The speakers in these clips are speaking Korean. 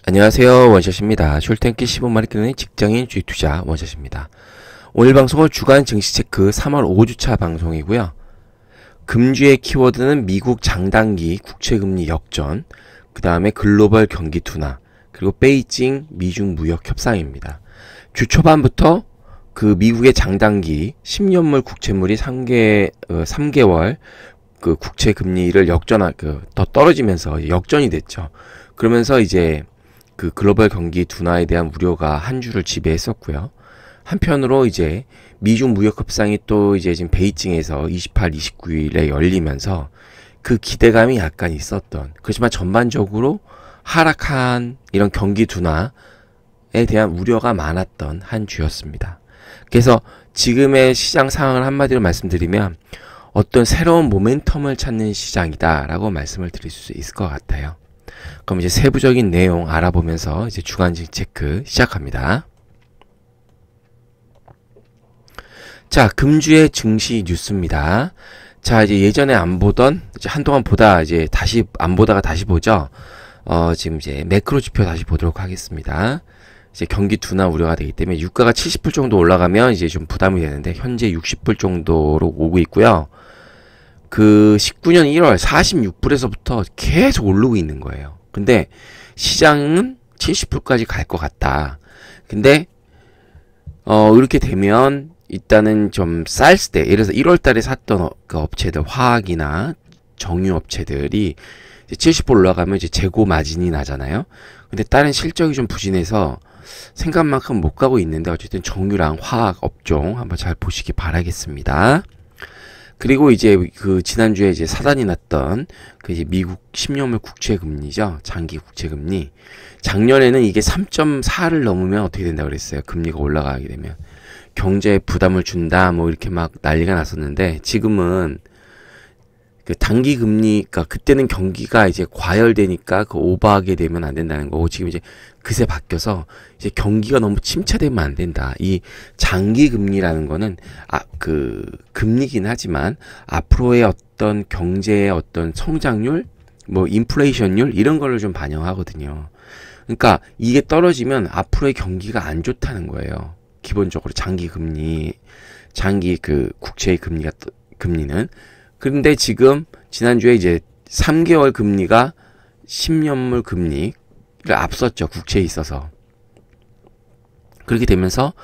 안녕하세요. 원샷입니다. 출퇴근길 15만원 끄는 직장인 주식 투자 원샷입니다. 오늘 방송은 주간 증시 체크 3월 5주차 방송이고요. 금주의 키워드는 미국 장단기 국채금리 역전, 그 다음에 글로벌 경기 둔화, 그리고 베이징 미중 무역 협상입니다. 주 초반부터 그 미국의 장단기 10년물 국채물이 3개월 그 국채 금리를 더 떨어지면서 역전이 됐죠. 그러면서 이제 그 글로벌 경기 둔화에 대한 우려가 한 주를 지배했었고요. 한편으로 이제 미중 무역 협상이 또 이제 지금 베이징에서 28, 29일에 열리면서 그 기대감이 약간 있었던, 그렇지만 전반적으로 하락한 이런 경기 둔화에 대한 우려가 많았던 한 주였습니다. 그래서 지금의 시장 상황을 한마디로 말씀드리면 어떤 새로운 모멘텀을 찾는 시장이다라고 말씀을 드릴 수 있을 것 같아요. 그럼 이제 세부적인 내용 알아보면서 이제 주간 증시 체크 시작합니다. 자, 금주의 증시 뉴스입니다. 자, 이제 예전에 안 보던, 이제 한동안 보다 이제 다시 안 보다가 다시 보죠. 지금 이제 매크로 지표 다시 보도록 하겠습니다. 이제 경기 둔화 우려가 되기 때문에 유가가 70불 정도 올라가면 이제 좀 부담이 되는데 현재 60불 정도로 오고 있고요. 그 19년 1월 46불에서부터 계속 오르고 있는 거예요. 근데 시장은 70불까지 갈 것 같다. 근데 이렇게 되면 일단은 좀 쌀 때, 예를 들어서 1월 달에 샀던 그 업체들, 화학이나 정유 업체들이 이제 70불 올라가면 이제 재고 마진이 나잖아요. 근데 다른 실적이 좀 부진해서 생각만큼 못 가고 있는데 어쨌든 정유랑 화학 업종 한번 잘 보시기 바라겠습니다. 그리고 이제 그 지난주에 이제 사단이 났던 그 이제 미국 10년물 국채 금리죠. 장기 국채 금리. 작년에는 이게 3.4를 넘으면 어떻게 된다고 그랬어요. 금리가 올라가게 되면 경제에 부담을 준다 뭐 이렇게 막 난리가 났었는데, 지금은 그 단기 금리가, 그때는 경기가 이제 과열되니까 그 오버하게 되면 안 된다는 거고, 지금 이제 그새 바뀌어서 이제 경기가 너무 침체되면 안 된다. 이 장기 금리라는 거는 그 금리긴 하지만 앞으로의 어떤 경제의 어떤 성장률, 뭐 인플레이션율 이런 거를 좀 반영하거든요. 그러니까 이게 떨어지면 앞으로의 경기가 안 좋다는 거예요. 기본적으로 장기 금리, 장기 그 국채의 금리는. 그런데 지금 지난주에 이제 3개월 금리가 10년물 금리를 앞섰죠. 국채에 있어서. 그렇게 되면서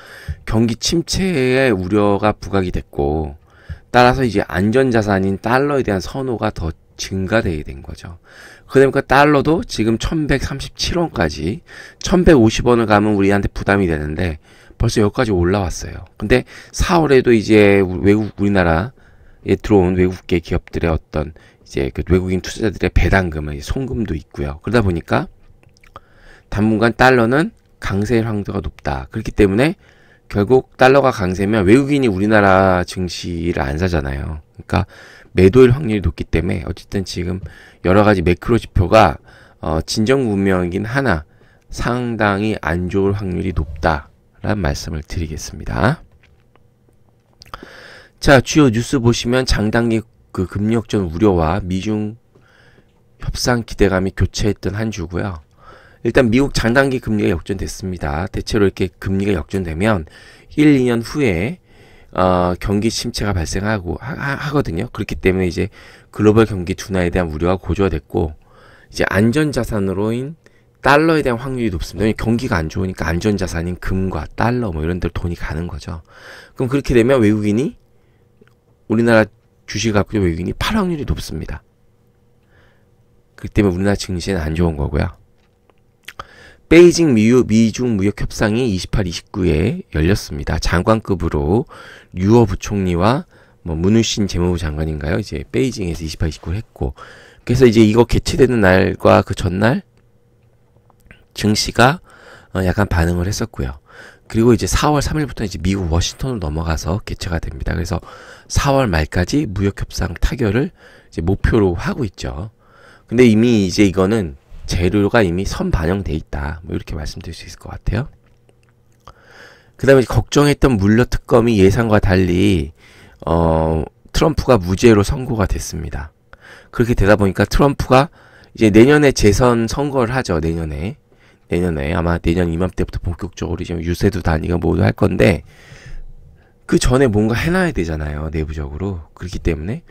경기 침체의 우려가 부각이 됐고, 따라서 이제 안전자산인 달러에 대한 선호가 더 증가되게 된 거죠. 그러니까 달러도 지금 1137원까지 1150원을 가면 우리한테 부담이 되는데 벌써 여기까지 올라왔어요. 근데 4월에도 이제 우리나라에 들어온 외국계 기업들의 어떤 이제 그 외국인 투자자들의 배당금의 송금도 있고요. 그러다 보니까 당분간 달러는 강세일 확률가 높다. 그렇기 때문에 결국 달러가 강세면 외국인이 우리나라 증시를 안 사잖아요. 그러니까 매도일 확률이 높기 때문에 어쨌든 지금 여러 가지 매크로 지표가 진정 분명이긴 하나 상당히 안 좋을 확률이 높다라는 말씀을 드리겠습니다. 자, 주요 뉴스 보시면 장단기 그 금리 역전 우려와 미중 협상 기대감이 교차했던 한 주고요. 일단 미국 장단기 금리가 역전됐습니다. 대체로 이렇게 금리가 역전되면 1, 2년 후에 경기 침체가 발생하고 하거든요. 그렇기 때문에 이제 글로벌 경기 둔화에 대한 우려가 고조됐고, 이제 안전자산으로인 달러에 대한 확률이 높습니다. 경기가 안 좋으니까 안전자산인 금과 달러 뭐 이런 데로 돈이 가는 거죠. 그럼 그렇게 되면 외국인이 우리나라 주식을 갖고 있는 외국인이 팔 확률이 높습니다. 그렇기 때문에 우리나라 증시는 안 좋은 거고요. 베이징 미중 무역 협상이 28, 29에 열렸습니다. 장관급으로 류어 부총리와 뭐 문우신 재무부 장관인가요? 이제 베이징에서 28, 29를 했고, 그래서 이제 이거 개최되는 날과 그 전날 증시가 약간 반응을 했었고요. 그리고 이제 4월 3일부터 이제 미국 워싱턴으로 넘어가서 개최가 됩니다. 그래서 4월 말까지 무역 협상 타결을 이제 목표로 하고 있죠. 근데 이미 이제 이거는 재료가 이미 선반영돼 있다. 뭐 이렇게 말씀드릴 수 있을 것 같아요. 그 다음에 걱정했던 물러 특검이 예상과 달리 트럼프가 무죄로 선고가 됐습니다. 그렇게 되다 보니까 트럼프가 이제 내년에 재선 선거를 하죠. 내년에 내년에 아마 내년 이맘때부터 본격적으로 이제 유세도 다니고 모두 할 건데 그 전에 뭔가 해놔야 되잖아요. 내부적으로. 그렇기 때문에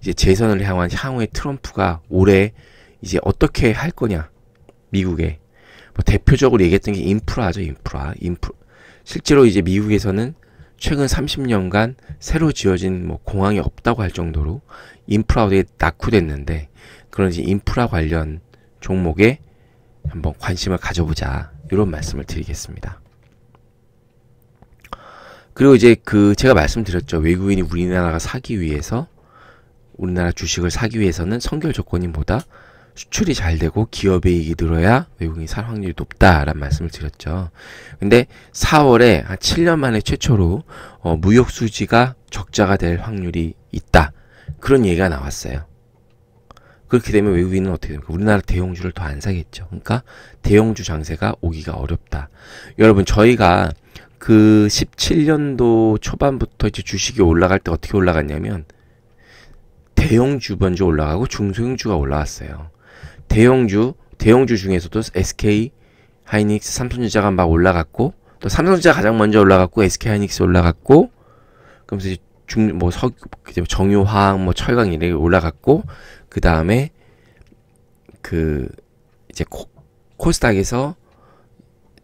이제 재선을 향한 향후의 트럼프가 올해 이제 어떻게 할 거냐. 미국에. 뭐 대표적으로 얘기했던 게 인프라죠. 인프라. 실제로 이제 미국에서는 최근 30년간 새로 지어진 뭐 공항이 없다고 할 정도로 인프라가 되게 낙후됐는데 그런 이제 인프라 관련 종목에 한번 관심을 가져보자. 이런 말씀을 드리겠습니다. 그리고 이제 제가 말씀드렸죠. 외국인이 우리나라 주식을 사기 위해서는 선결 조건인보다 수출이 잘 되고 기업의 이익이 늘어야 외국인이 살 확률이 높다라는 말씀을 드렸죠. 근데 4월에 한 7년 만에 최초로 무역 수지가 적자가 될 확률이 있다. 그런 얘기가 나왔어요. 그렇게 되면 외국인은 어떻게 됩니까? 우리나라 대형주를 더 안 사겠죠. 그러니까 대형주 장세가 오기가 어렵다. 여러분 저희가 그 17년도 초반부터 이제 주식이 올라갈 때 어떻게 올라갔냐면 대형주 먼저 올라가고 중소형주가 올라왔어요. 대형주 중에서도 SK 하이닉스, 삼성전자가 막 올라갔고 또 삼성전자 가장 먼저 올라갔고 SK 하이닉스 올라갔고 그러면서 이제 정유화학 뭐 철강 이렇게 올라갔고 그 다음에 이제 코스닥에서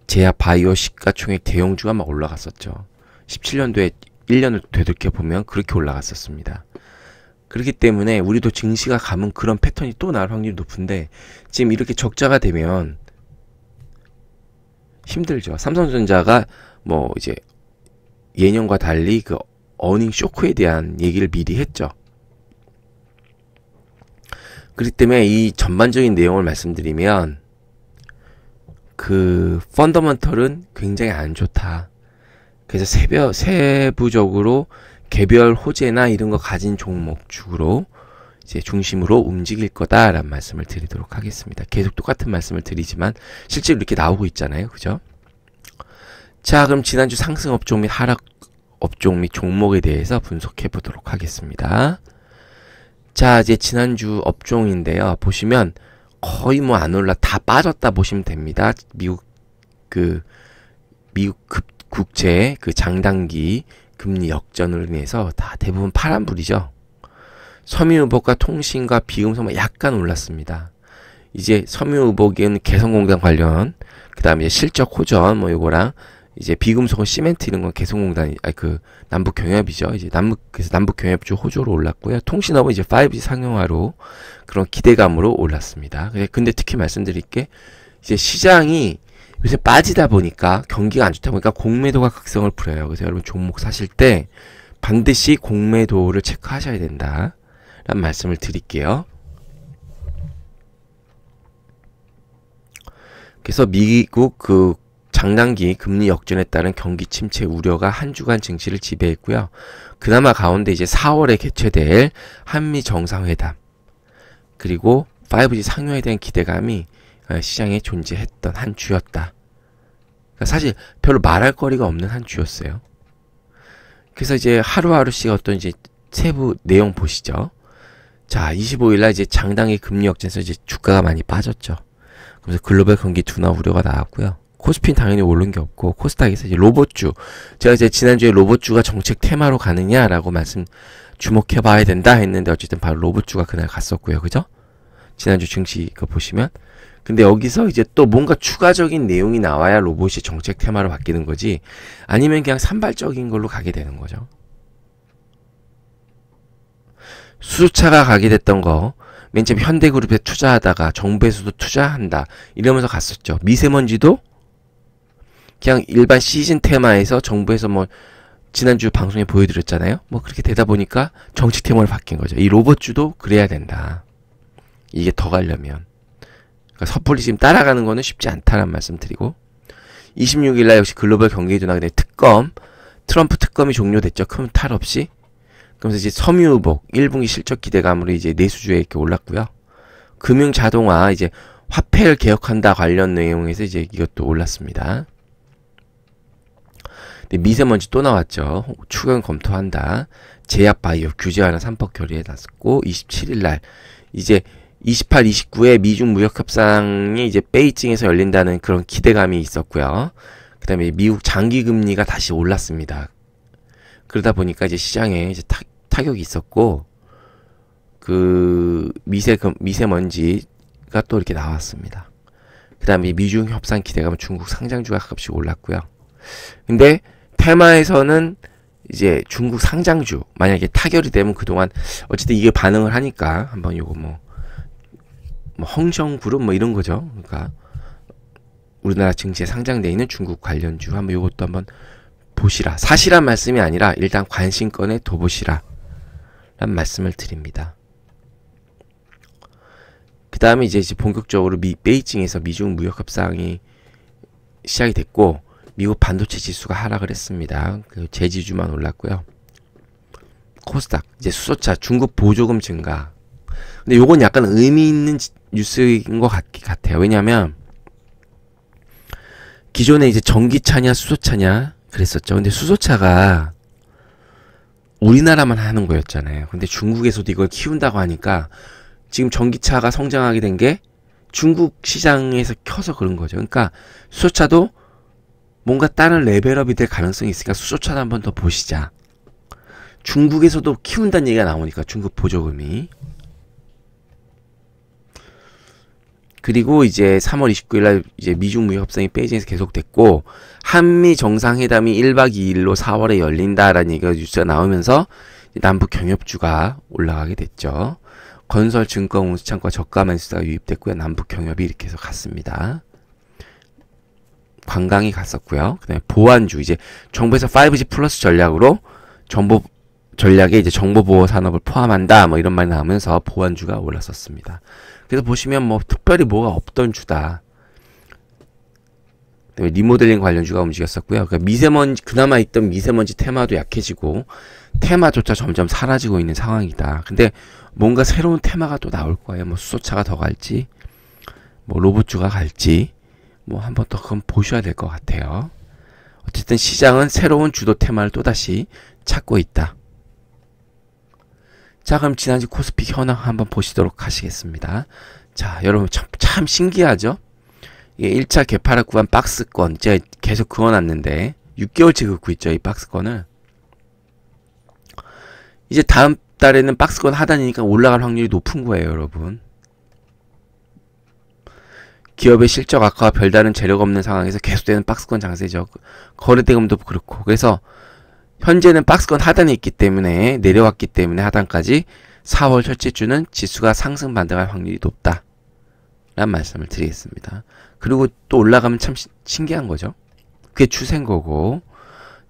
제약 바이오 시가총액 대형주가 막 올라갔었죠. 17년도에 1년을 되돌켜 보면 그렇게 올라갔었습니다. 그렇기 때문에 우리도 증시가 가면 그런 패턴이 또 나올 확률이 높은데 지금 이렇게 적자가 되면 힘들죠. 삼성전자가 뭐 이제 예년과 달리 그 어닝 쇼크에 대한 얘기를 미리 했죠. 그렇기 때문에 이 전반적인 내용을 말씀드리면 펀더먼털은 굉장히 안 좋다. 그래서 세부적으로 개별 호재나 이런 거 가진 종목주로 이제 중심으로 움직일 거다라는 말씀을 드리도록 하겠습니다. 계속 똑같은 말씀을 드리지만 실제로 이렇게 나오고 있잖아요. 그죠? 자, 그럼 지난주 상승 업종 및 하락 업종 및 종목에 대해서 분석해 보도록 하겠습니다. 자, 이제 지난주 업종인데요. 보시면 거의 뭐 안 올라 다 빠졌다 보시면 됩니다. 미국 국채 장단기 금리 역전으로 인해서 다 대부분 파란불이죠. 섬유의복과 통신과 비금속만 약간 올랐습니다. 이제 섬유의복에는 개성공단 관련, 그 다음에 이제 실적 호전 뭐 요거랑 이제 비금속은 시멘트 이런 건 개성공단 남북 경협이죠. 이제 그래서 남북 경협주 호조로 올랐고요. 통신업은 이제 5G 상용화로 그런 기대감으로 올랐습니다. 근데 특히 말씀드릴 게 이제 시장이 요새 빠지다 보니까 경기가 안 좋다 보니까 공매도가 극성을 부려요. 그래서 여러분 종목 사실 때 반드시 공매도를 체크하셔야 된다. 라는 말씀을 드릴게요. 그래서 미국 장단기 금리 역전에 따른 경기 침체 우려가 한 주간 증시를 지배했고요. 그나마 가운데 이제 4월에 개최될 한미 정상회담 그리고 5G 상용에 대한 기대감이 시장에 존재했던 한 주였다. 그러니까 사실 별로 말할 거리가 없는 한 주였어요. 그래서 이제 하루하루씩 어떤 이제 세부 내용 보시죠. 자, 25일날 이제 장단기 금리 역전에서 이제 주가가 많이 빠졌죠. 그래서 글로벌 경기 둔화 우려가 나왔고요. 코스피는 당연히 오른 게 없고 코스닥에서 이제 로봇주, 제가 이제 지난주에 로봇주가 정책 테마로 가느냐라고 주목해봐야 된다 했는데 어쨌든 바로 로봇주가 그날 갔었고요. 그죠? 지난주 증시 보시면 근데 여기서 이제 또 뭔가 추가적인 내용이 나와야 로봇이 정책 테마로 바뀌는 거지 아니면 그냥 산발적인 걸로 가게 되는 거죠. 수소차가 가게 됐던 거 맨 처음 현대그룹에 투자하다가 정부에서도 투자한다 이러면서 갔었죠. 미세먼지도 그냥 일반 시즌 테마에서 정부에서 뭐 지난주 방송에 보여드렸잖아요. 뭐 그렇게 되다 보니까 정책 테마로 바뀐 거죠. 이 로봇주도 그래야 된다. 이게 더 가려면 그러니까 섣불리 지금 따라가는 거는 쉽지 않다는 말씀 드리고 26일날 역시 글로벌 경기 둔화 근데 트럼프 특검이 종료됐죠. 큰 탈 없이. 그러면서 이제 섬유의복 1분기 실적 기대감으로 이제 내수주에 이렇게 올랐고요. 금융 자동화 이제 화폐를 개혁한다 관련 내용에서 이제 이것도 올랐습니다. 근데 미세먼지 또 나왔죠. 추경 검토한다. 제약 바이오 규제 완화 3법 결의에 났었고 27일날 이제 28, 29에 미중 무역 협상이 이제 베이징에서 열린다는 그런 기대감이 있었고요. 그다음에 미국 장기 금리가 다시 올랐습니다. 그러다 보니까 이제 시장에 이제 타격이 있었고, 그 미세먼지가 또 이렇게 나왔습니다. 그다음에 미중 협상 기대감은 중국 상장주가 가끔씩 올랐고요. 근데 테마에서는 이제 중국 상장주 만약에 타결이 되면 그동안 어쨌든 이게 반응을 하니까 한번 요거 뭐 헝성그룹 뭐 이런 거죠. 그러니까 우리나라 증시에 상장돼 있는 중국 관련주 한번 요것도 한번 보시라. 사실한 말씀이 아니라 일단 관심권에 둬보시라 라는 말씀을 드립니다. 그 다음에 이제 본격적으로 베이징에서 미중 무역 협상이 시작이 됐고, 미국 반도체 지수가 하락을 했습니다. 그 제지주만 올랐고요. 코스닥, 이제 수소차, 중국 보조금 증가. 근데 요건 약간 의미 있는 뉴스인 것 같아요. 왜냐면 기존에 이제 전기차냐 수소차냐 그랬었죠. 근데 수소차가 우리나라만 하는 거였잖아요. 근데 중국에서도 이걸 키운다고 하니까 지금 전기차가 성장하게 된 게 중국 시장에서 켜서 그런 거죠. 그러니까 수소차도 뭔가 다른 레벨업이 될 가능성이 있으니까 수소차도 한번 더 보시자. 중국에서도 키운다는 얘기가 나오니까 중국 보조금이. 그리고 이제 3월 29일날 이제 미중 무역 협상이 베이징에서 계속됐고, 한미 정상회담이 1박 2일로 4월에 열린다라는 얘기가 뉴스가 나오면서 남북 경협주가 올라가게 됐죠. 건설, 증권, 운수창과 저가만 수사가 유입됐고요. 남북 경협이 이렇게 해서 갔습니다. 관광이 갔었고요. 그다음에 보안주, 이제 정부에서 5G 플러스 전략으로 정보 전략에 이제 정보보호 산업을 포함한다 뭐 이런 말이 나오면서 보안주가 올랐었습니다. 그래서 보시면 뭐 특별히 뭐가 없던 주다. 그다음에 리모델링 관련주가 움직였었고요. 그러니까 미세먼지, 그나마 있던 미세먼지 테마도 약해지고 테마조차 점점 사라지고 있는 상황이다. 근데 뭔가 새로운 테마가 또 나올 거예요. 뭐 수소차가 더 갈지, 뭐 로봇주가 갈지, 뭐 한번 더 그건 보셔야 될 것 같아요. 어쨌든 시장은 새로운 주도 테마를 또다시 찾고 있다. 자, 그럼 지난주 코스피 현황 한번 보시도록 하시겠습니다. 자, 여러분 참 신기하죠? 이게 1차 개파락 구간 박스권 제가 계속 그어놨는데 6개월째 긋고 있죠, 이 박스권을. 이제 다음 달에는 박스권 하단이니까 올라갈 확률이 높은 거예요, 여러분. 기업의 실적 악화와 별다른 재료가 없는 상황에서 계속되는 박스권 장세죠. 거래대금도 그렇고. 그래서 현재는 박스권 하단에 있기 때문에, 내려왔기 때문에 하단까지 4월 첫째 주는 지수가 상승 반등할 확률이 높다 라는 말씀을 드리겠습니다. 그리고 또 올라가면 참 신기한 거죠. 그게 추세인 거고.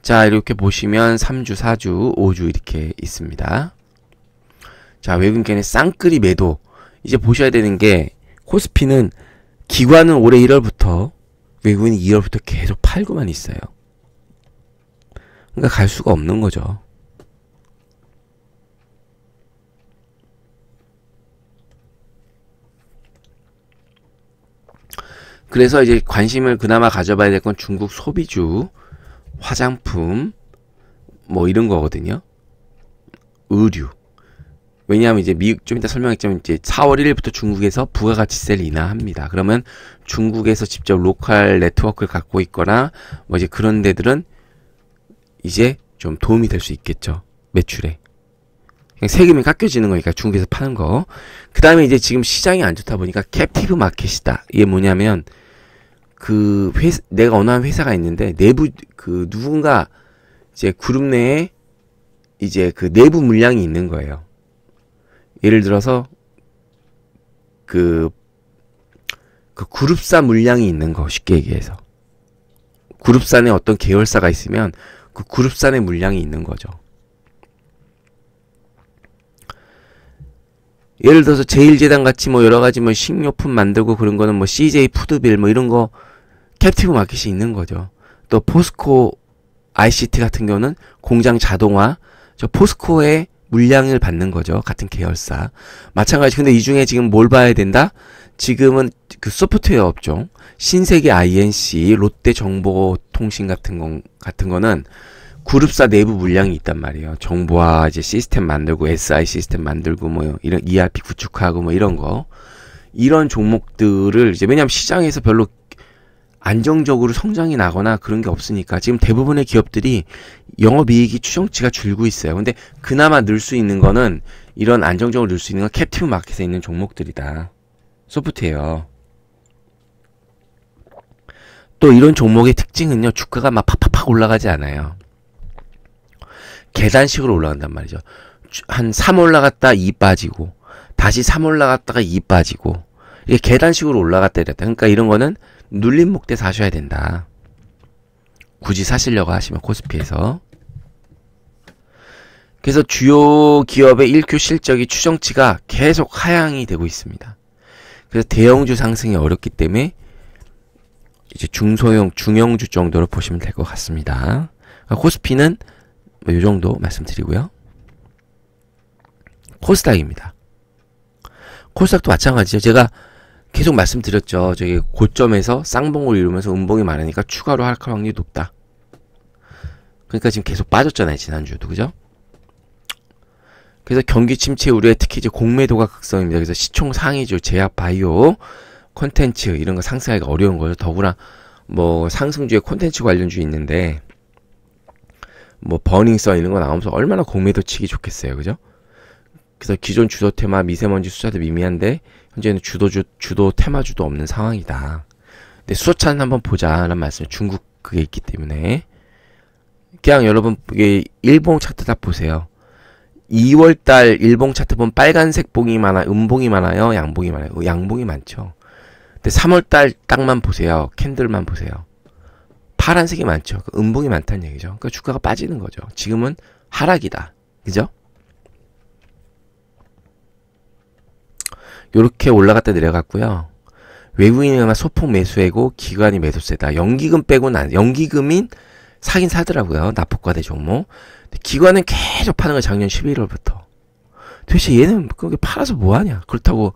자, 이렇게 보시면 3주, 4주, 5주 이렇게 있습니다. 자, 외국인의 쌍끌이 매도. 이제 보셔야 되는 게, 코스피는 기관은 올해 1월부터, 외국인이 2월부터 계속 팔고만 있어요. 그러니까 갈 수가 없는 거죠. 그래서 이제 관심을 그나마 가져봐야 될 건 중국 소비주, 화장품, 뭐 이런 거거든요. 의류. 왜냐하면 이제 좀 이따 설명했지만 이제 4월 1일부터 중국에서 부가가치세를 인하합니다. 그러면 중국에서 직접 로컬 네트워크를 갖고 있거나 뭐 이제 그런 데들은 이제 좀 도움이 될 수 있겠죠. 매출에. 그냥 세금이 깎여지는 거니까 중국에서 파는 거. 그 다음에 이제 지금 시장이 안 좋다 보니까 캡티브 마켓이다. 이게 뭐냐면 내가 어느 한 회사가 있는데 내부 누군가 이제 그룹 내에 이제 그 내부 물량이 있는 거예요. 예를 들어서 그룹사 물량이 있는 거, 쉽게 얘기해서. 그룹사 내 어떤 계열사가 있으면 그 그룹사 내 물량이 있는 거죠. 예를 들어서 제일제당 같이 뭐 여러 가지 뭐 식료품 만들고 그런 거는 뭐 CJ 푸드빌 뭐 이런 거 캡티브 마켓이 있는 거죠. 또 포스코 ICT 같은 경우는 공장 자동화, 저 포스코의 물량을 받는 거죠. 같은 계열사. 마찬가지. 근데 이 중에 지금 뭘 봐야 된다? 지금은 그 소프트웨어 업종, 신세계 INC, 롯데정보통신 같은 거는 그룹사 내부 물량이 있단 말이에요. 정보화 이제 시스템 만들고, SI 시스템 만들고, 뭐, 이런 ERP 구축하고, 뭐, 이런 거. 이런 종목들을 이제 왜냐하면 시장에서 별로 안정적으로 성장이 나거나 그런 게 없으니까 지금 대부분의 기업들이 영업이익이 추정치가 줄고 있어요. 근데 그나마 늘 수 있는 거는 이런 안정적으로 늘 수 있는 건 캡티브 마켓에 있는 종목들이다. 소프트웨어. 또 이런 종목의 특징은요. 주가가 막 팍팍팍 올라가지 않아요. 계단식으로 올라간단 말이죠. 한 3 올라갔다 2 빠지고 다시 3 올라갔다가 2 빠지고 이게 계단식으로 올라갔다 이랬다. 그러니까 이런 거는 눌림 목대 사셔야 된다. 굳이 사시려고 하시면 코스피에서. 그래서 주요 기업의 1Q 실적이 추정치가 계속 하향이 되고 있습니다. 그래서 대형주 상승이 어렵기 때문에 이제 중소형, 중형주 정도로 보시면 될 것 같습니다. 코스피는 뭐 요 정도 말씀드리고요. 코스닥입니다. 코스닥도 마찬가지죠. 제가 계속 말씀드렸죠. 저기 고점에서 쌍봉을 이루면서 음봉이 많으니까 추가로 할 확률이 높다. 그러니까 지금 계속 빠졌잖아요. 지난주도. 그죠? 그래서 경기 침체 우려에 특히 이제 공매도가 극성입니다. 그래서 시총 상위주, 제약, 바이오, 콘텐츠 이런 거 상승하기가 어려운 거죠. 더구나 뭐 상승주에 콘텐츠 관련주 있는데 뭐 버닝썬 이런 거 나오면서 얼마나 공매도 치기 좋겠어요. 그죠? 그래서 기존 주도 테마 미세먼지 수자도 미미한데 현재는 주도 테마주도 없는 상황이다. 근데 수소차는 한번 보자라는 말씀. 중국 그게 있기 때문에 그냥 여러분 이게 일봉 차트 다 보세요. 2월달 일봉 차트 보면 빨간색 봉이 많아, 음봉이 많아요, 양봉이 많아요. 양봉이 많죠. 근데 3월달 딱만 보세요. 캔들만 보세요. 파란색이 많죠. 음봉이 많다는 얘기죠. 그러니까 주가가 빠지는 거죠. 지금은 하락이다. 그죠? 요렇게 올라갔다 내려갔고요. 외국인이 소폭 매수하고 기관이 매도세다. 연기금 빼고는 안, 연기금인 사긴 사더라고요. 납폭과대 종목. 기관은 계속 파는 거야. 작년 11월부터. 도대체 얘는 그렇게 팔아서 뭐하냐. 그렇다고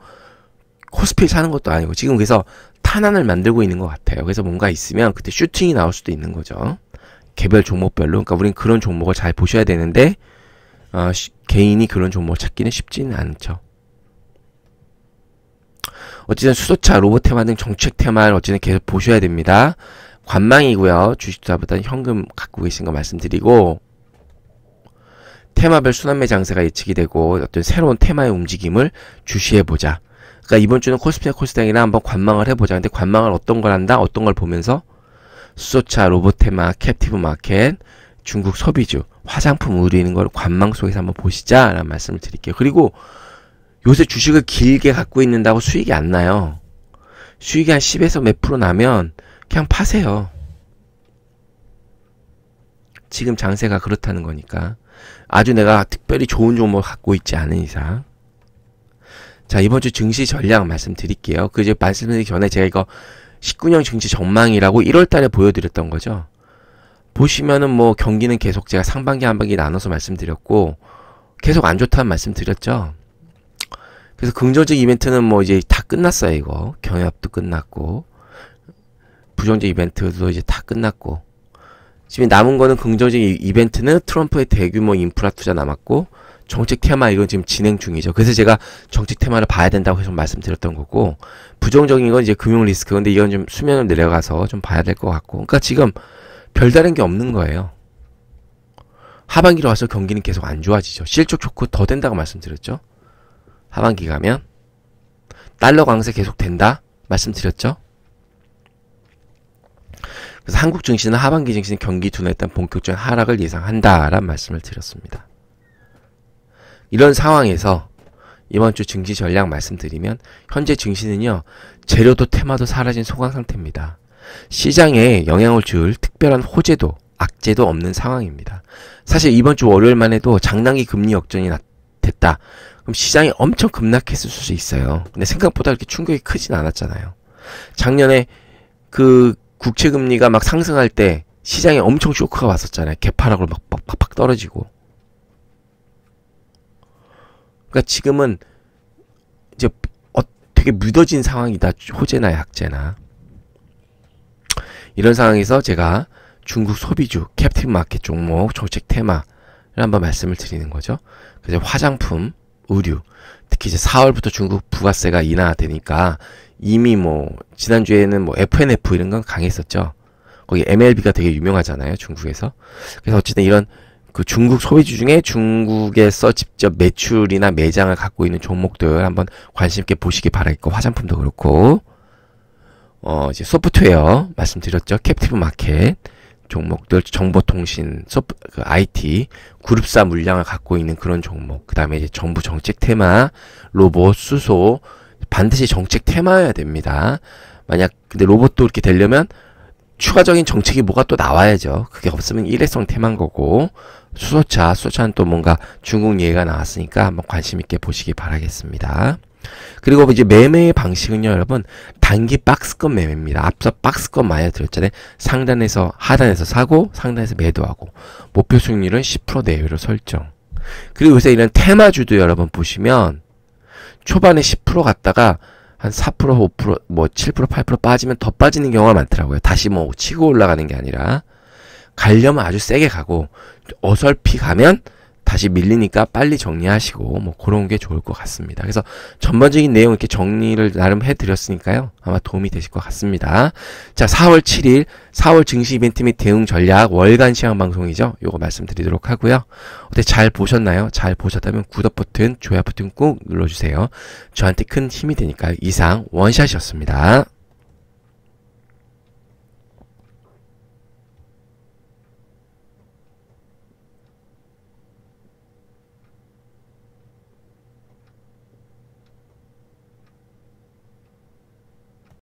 코스피를 사는 것도 아니고 지금 그래서 탄환을 만들고 있는 것 같아요. 그래서 뭔가 있으면 그때 슈팅이 나올 수도 있는 거죠. 개별 종목별로. 그러니까 우린 그런 종목을 잘 보셔야 되는데 개인이 그런 종목을 찾기는 쉽지는 않죠. 어쨌든 수소차, 로봇 테마 등 정책 테마를 어쨌든 계속 보셔야 됩니다. 관망이고요. 주식투자보다는 현금 갖고 계신 거 말씀드리고 테마별 순환매 장세가 예측이 되고 어떤 새로운 테마의 움직임을 주시해보자. 그러니까 이번 주는 코스피나 코스닥이나 한번 관망을 해보자. 근데 관망을 어떤 걸 한다? 어떤 걸 보면서 수소차, 로봇 테마, 캡티브 마켓, 중국 소비주, 화장품, 의류 있는 걸 관망 속에서 한번 보시자라는 말씀을 드릴게요. 그리고 요새 주식을 길게 갖고 있는다고 수익이 안 나요. 수익이 한 10에서 몇 프로 나면 그냥 파세요. 지금 장세가 그렇다는 거니까. 아주 내가 특별히 좋은 종목을 갖고 있지 않은 이상. 자, 이번 주 증시 전략 말씀드릴게요. 그 이제 말씀드리기 전에 제가 이거 19년 증시 전망이라고 1월 달에 보여드렸던 거죠. 보시면은 뭐 경기는 계속 제가 상반기 하반기 나눠서 말씀드렸고 계속 안 좋다는 말씀드렸죠. 그래서 긍정적 이벤트는 뭐 이제 다 끝났어요. 이거 경협도 끝났고 부정적 이벤트도 이제 다 끝났고 지금 남은 거는 긍정적 이벤트는 트럼프의 대규모 인프라 투자 남았고 정책 테마 이건 지금 진행 중이죠. 그래서 제가 정책 테마를 봐야 된다고 계속 말씀드렸던 거고 부정적인 건 이제 금융 리스크. 근데 이건 좀 수면을 내려가서 좀 봐야 될 것 같고 그러니까 지금 별다른 게 없는 거예요. 하반기로 와서 경기는 계속 안 좋아지죠. 실적 좋고 더 된다고 말씀드렸죠. 하반기 가면 달러 강세 계속 된다 말씀드렸죠. 그래서 한국 증시는 하반기 증시는 경기 둔화에 따른 본격적인 하락을 예상한다라는 말씀을 드렸습니다. 이런 상황에서 이번 주 증시 전략 말씀드리면 현재 증시는요. 재료도 테마도 사라진 소강 상태입니다. 시장에 영향을 줄 특별한 호재도 악재도 없는 상황입니다. 사실 이번 주 월요일만 해도 장단기 금리 역전이 됐다. 그럼 시장이 엄청 급락했을 수 있어요. 근데 생각보다 그렇게 충격이 크진 않았잖아요. 작년에 그 국채금리가 막 상승할 때 시장에 엄청 쇼크가 왔었잖아요. 개파락으로 막 팍팍 떨어지고. 그러니까 지금은 이제 되게 묻어진 상황이다. 호재나 약재나. 이런 상황에서 제가 중국 소비주, 캡티브 마켓 종목, 정책 테마를 한번 말씀을 드리는 거죠. 그래서 화장품, 의류. 특히 이제 4월부터 중국 부가세가 인하되니까 이미 뭐 지난주에는 뭐 FNF 이런 건 강했었죠. 거기 MLB가 되게 유명하잖아요, 중국에서. 그래서 어쨌든 이런 그 중국 소비주 중에 중국에서 직접 매출이나 매장을 갖고 있는 종목들 한번 관심 있게 보시기 바라겠고, 화장품도 그렇고, 이제 소프트웨어 말씀드렸죠. 캡티브 마켓 종목들, 정보통신, IT, 그룹사 물량을 갖고 있는 그런 종목. 그 다음에 이제 정부 정책 테마, 로봇, 수소, 반드시 정책 테마여야 됩니다. 만약 근데 로봇도 이렇게 되려면 추가적인 정책이 뭐가 또 나와야죠. 그게 없으면 일회성 테마인 거고, 수소차는 또 뭔가 중국 얘기가 나왔으니까 한번 관심 있게 보시기 바라겠습니다. 그리고 이제 매매의 방식은요, 여러분, 단기 박스권 매매입니다. 앞서 박스권 많이 드렸잖아요. 상단에서, 하단에서 사고, 상단에서 매도하고, 목표 수익률은 10% 내외로 설정. 그리고 요새 이런 테마주도 여러분 보시면, 초반에 10% 갔다가, 한 4%, 5%, 뭐 7%, 8% 빠지면 더 빠지는 경우가 많더라고요. 다시 뭐 치고 올라가는 게 아니라, 가려면 아주 세게 가고, 어설피 가면, 다시 밀리니까 빨리 정리하시고 뭐 그런 게 좋을 것 같습니다. 그래서 전반적인 내용 이렇게 정리를 나름 해드렸으니까요. 아마 도움이 되실 것 같습니다. 자, 4월 7일 4월 증시 이벤트 및 대응 전략 월간 시황 방송이죠. 요거 말씀드리도록 하고요. 어때 잘 보셨나요? 잘 보셨다면 구독 버튼, 좋아요 버튼 꾹 눌러주세요. 저한테 큰 힘이 되니까요. 이상 원샷이었습니다.